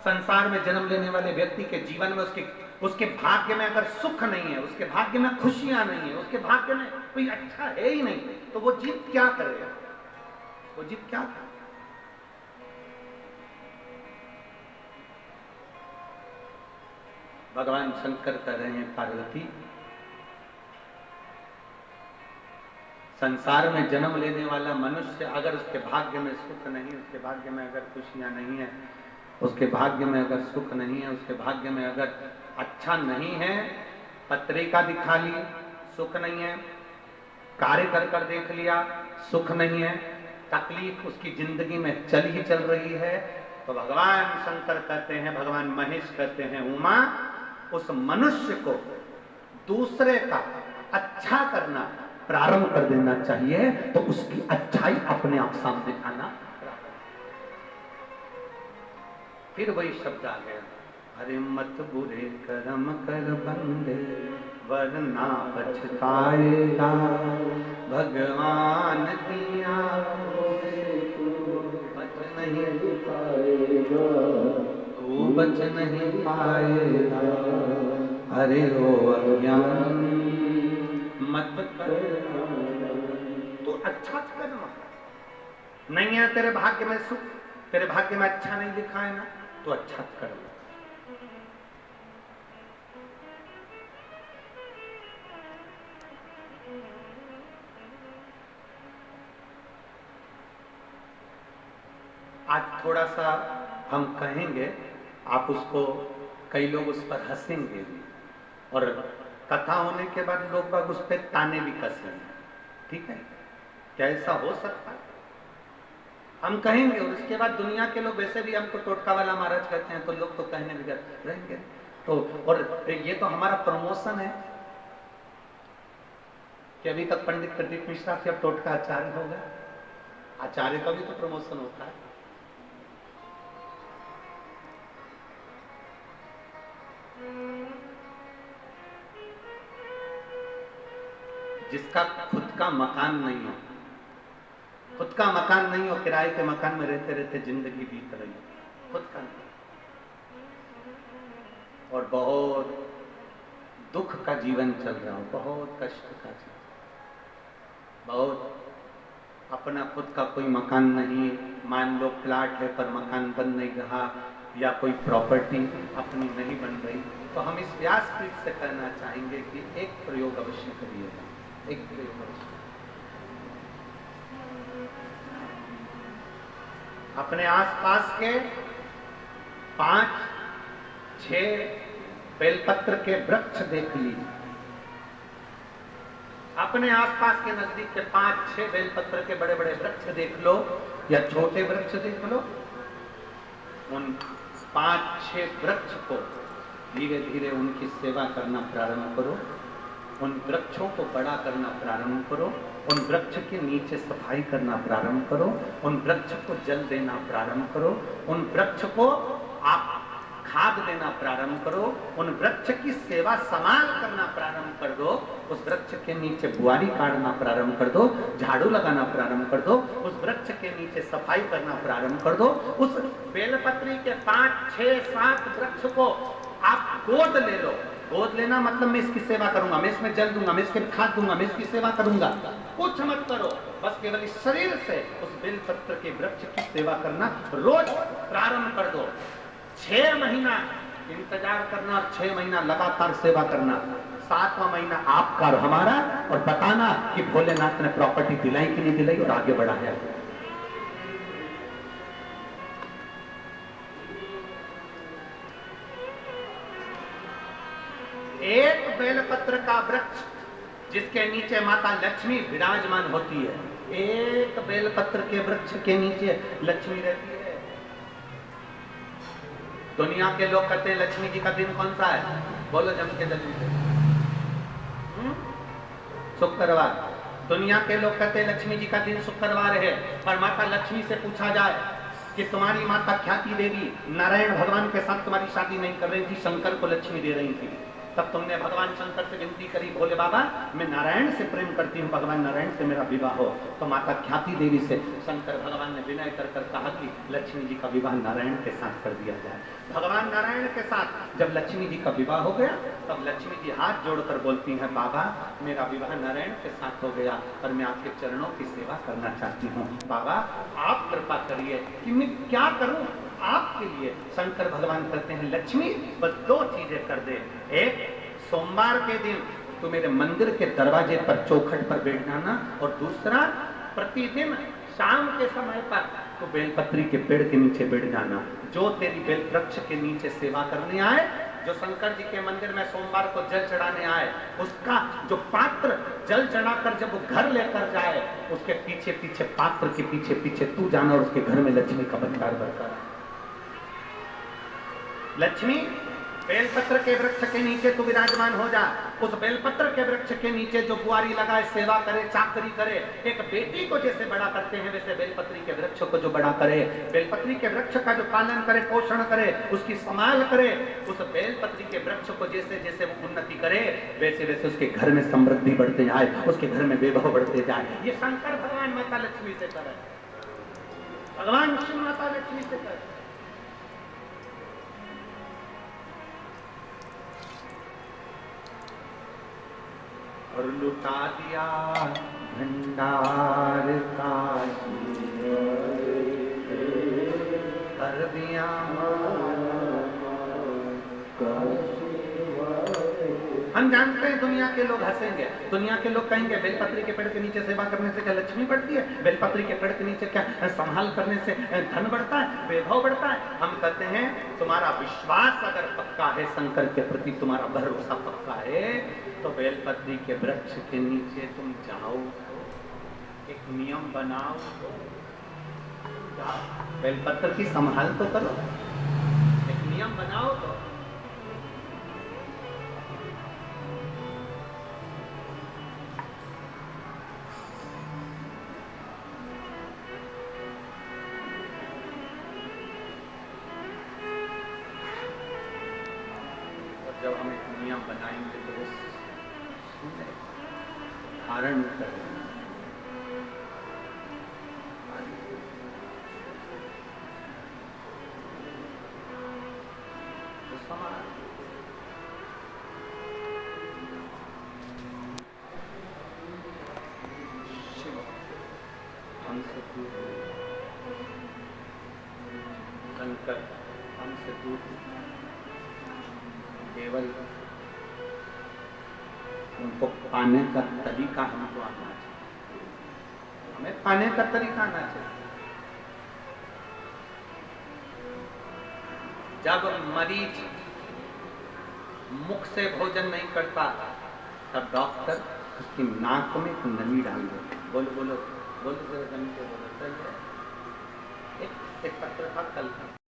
संसार में जन्म लेने वाले व्यक्ति के जीवन में उसके भाग्य में अगर सुख नहीं है, उसके भाग्य में खुशियां नहीं है, उसके भाग्य में कोई अच्छा है ही नहीं, तो वो जीव क्या करेगा? वो जीव क्या करे? भगवान शंकर कह रहे हैं, पार्वती, संसार में जन्म लेने वाला मनुष्य अगर उसके भाग्य में सुख नहीं, उसके भाग्य में अगर खुशियां नहीं है, उसके भाग्य में अगर सुख नहीं है, उसके भाग्य में अगर अच्छा नहीं है, पत्रिका दिखा ली सुख नहीं है, कार्य कर कर देख लिया सुख नहीं है, तकलीफ उसकी जिंदगी में चल ही चल रही है, तो भगवान शंकर कहते हैं, भगवान महेश कहते हैं, उमा, उस मनुष्य को दूसरे का अच्छा करना प्रारंभ कर देना चाहिए, तो उसकी अच्छाई अपने आप सामने आना। फिर वही शब्द आ गया, अरे मत बुरे कर्म कर बंदे वरना पछताएगा, भगवान दिया बच नहीं पाएगा, तू बच नहीं पाएगा, अरे ओ अज्ञान मत कर। तो अच्छा करना नहीं है, तेरे भाग्य में सुख, तेरे भाग्य में अच्छा नहीं लिखा है ना, तो अच्छा कर। आज थोड़ा सा हम कहेंगे, आप उसको, कई लोग उस पर हंसेंगे और कथा होने के बाद लोग बाग उस पर ताने भी कसेंगे, ठीक है? क्या ऐसा हो सकता है? हम कहेंगे और उसके बाद दुनिया के लोग, वैसे भी हमको टोटका वाला महाराज कहते हैं, तो लोग तो कहने भी रहेंगे। तो और ये तो हमारा प्रमोशन है कि अभी तक पंडित प्रदीप मिश्रा से अब टोटका आचार्य होगा, आचार्य का भी तो प्रमोशन होता है। जिसका खुद का मकान नहीं हो, खुद का मकान नहीं हो, किराए के मकान में रहते रहते जिंदगी बीत रही, खुद का नहीं, और बहुत दुख का जीवन चल रहा हो, बहुत कष्ट का जीवन, बहुत अपना खुद का कोई मकान नहीं, मान लो प्लाट है पर मकान बन नहीं रहा, या कोई प्रॉपर्टी अपनी नहीं बन रही, तो हम इस व्यासपीठ से कहना चाहेंगे कि एक प्रयोग अवश्य करिएगा, एक प्रयोग अवश्य। अपने आसपास के 5-6 बेलपत्र के वृक्ष देख लीजिए, अपने आसपास के नजदीक के 5-6 बेलपत्र के बड़े बड़े वृक्ष देख लो या छोटे वृक्ष देख लो, उन 5-6 वृक्ष को धीरे धीरे उनकी सेवा करना प्रारंभ करो, उन वृक्षों को बड़ा करना प्रारंभ करो, उन वृक्ष के नीचे सफाई करना प्रारंभ करो, उन वृक्ष को जल देना प्रारंभ करो, उन वृक्ष को आप खाद देना प्रारंभ करो, उन वृक्ष की सेवा संभाल करना प्रारंभ कर दो, उस वृक्ष के नीचे बुआरी काटना प्रारंभ कर दो, झाड़ू लगाना प्रारंभ कर दो, उस वृक्ष के नीचे सफाई करना प्रारंभ कर दो, उस बेलपत्री के 5-6-7 वृक्ष को आप गोद ले लो। गोद लेना मतलब मैं इसकी सेवा करूंगा, मैं इसमें जल दूंगा, मैं इसके खाद दूंगा, मैं इसकी सेवा करूंगा, कुछ मत करो, बस केवल इस शरीर से उस बेलपत्र के वृक्ष की सेवा करना रोज प्रारंभ कर दो। 6 महीना इंतजार करना और 6 महीना लगातार सेवा करना, 7वां महीना आपका और हमारा, और बताना कि भोलेनाथ ने प्रॉपर्टी दिलाई कि नहीं दिलाई और आगे बढ़ाया। एक बेलपत्र का वृक्ष जिसके नीचे माता लक्ष्मी विराजमान होती है, एक बेलपत्र के वृक्ष के नीचे लक्ष्मी रहती है। दुनिया के लोग कहते हैं लक्ष्मी जी का दिन कौन सा है, बोलो जम के जल्दी से, शुक्रवार। दुनिया के लोग कहते हैं लक्ष्मी जी का दिन शुक्रवार है, पर माता लक्ष्मी से पूछा जाए कि तुम्हारी माता ख्याति देवी नारायण भगवान के साथ तुम्हारी शादी नहीं कर रही थी, शंकर को लक्ष्मी दे रही थी, तब तुमने भगवान शंकर से विनती करी, भोले बाबा मैं नारायण से प्रेम करती हूँ, भगवान नारायण से मेरा विवाह हो। तो माता ख्याति देवी से शंकर भगवान ने विनय कर कहा कि लक्ष्मी जी का विवाह नारायण के साथ कर दिया जाए। भगवान नारायण के साथ जब लक्ष्मी जी का विवाह हो गया, तब लक्ष्मी जी हाथ जोड़कर बोलती हैं, बाबा मेरा विवाह नारायण के साथ हो गया और मैं आपके चरणों की सेवा करना चाहती हूँ। बाबा आप कृपा करिए कि मैं क्या करूँ आपके लिए। शंकर भगवान कहते हैं, लक्ष्मी बस 2 चीजें कर दे। एक, सोमवार के दिन तू मेरे मंदिर के दरवाजे पर चौखट पर बैठ जाना, और दूसरा, प्रतिदिन शाम के समय पर तो बेलपत्री के पेड़ के नीचे बैठ जाना। जो तेरी बेल वृक्ष के नीचे सेवा करने आए, जो शंकर जी के मंदिर में सोमवार को जल चढ़ाने आए, उसका जो पात्र जल चढ़ाकर जब वो घर लेकर जाए, उसके पीछे पीछे, पात्र के पीछे पीछे तू जाना और उसके घर में लक्ष्मी का भंडार भरकर। लक्ष्मी बेलपत्र के वृक्ष के नीचे तू विराजमान हो जा। उस बेलपत्र के वृक्ष के नीचे जो बुआरी लगाए, सेवा करे, चाकरी करे, एक बेटी को जैसे बड़ा करते हैं वैसे बेलपत्री के वृक्ष को जो बड़ा करे, बेलपत्री के वृक्ष का जो पालन करे, पोषण करे, उसकी संभाल करे, उस बेलपत्री के वृक्ष को जैसे जैसे वो उन्नति करे, वैसे वैसे उसके घर में समृद्धि बढ़ते जाए, उसके घर में वैभव बढ़ते जाए। ये शंकर भगवान माता लक्ष्मी से करे, भगवान शिव माता लक्ष्मी से करे। और लुटा दिया भंडार का, कर दिया हम जानते हैं दुनिया के लोग हंसेंगे, दुनिया के लोग कहेंगे बेलपत्री के पेड़ के नीचे सेवा करने से क्या लक्ष्मी बढ़ती है, बेलपत्री के पेड़ के नीचे क्या संभाल करने से धन बढ़ता है, वैभव बढ़ता है। हम कहते हैं तुम्हारा विश्वास अगर पक्का है, शंकर के प्रति तुम्हारा भरोसा पक्का है, तो बेलपत्री के वृक्ष के नीचे तुम जाओ, एक नियम बनाओ, बेलपत्र की संभाल तो करो, एक नियम बनाओ। तो जब हम एक नियम बनाएंगे तो वो धारण करें, तो समाज शिव हमसे दूर, शंकर हमसे दूर, केवल उनको पाने का तरीका हमको आना चाहिए, हमें पाने का तरीका आना चाहिए। जब मरीज मुख से भोजन नहीं करता, तब डॉक्टर उसकी नाक में एक नली डाल दे। बोलो बोलो बोलो, जरा जमीन पे बोलो, सही है। एक पत्र था कल का।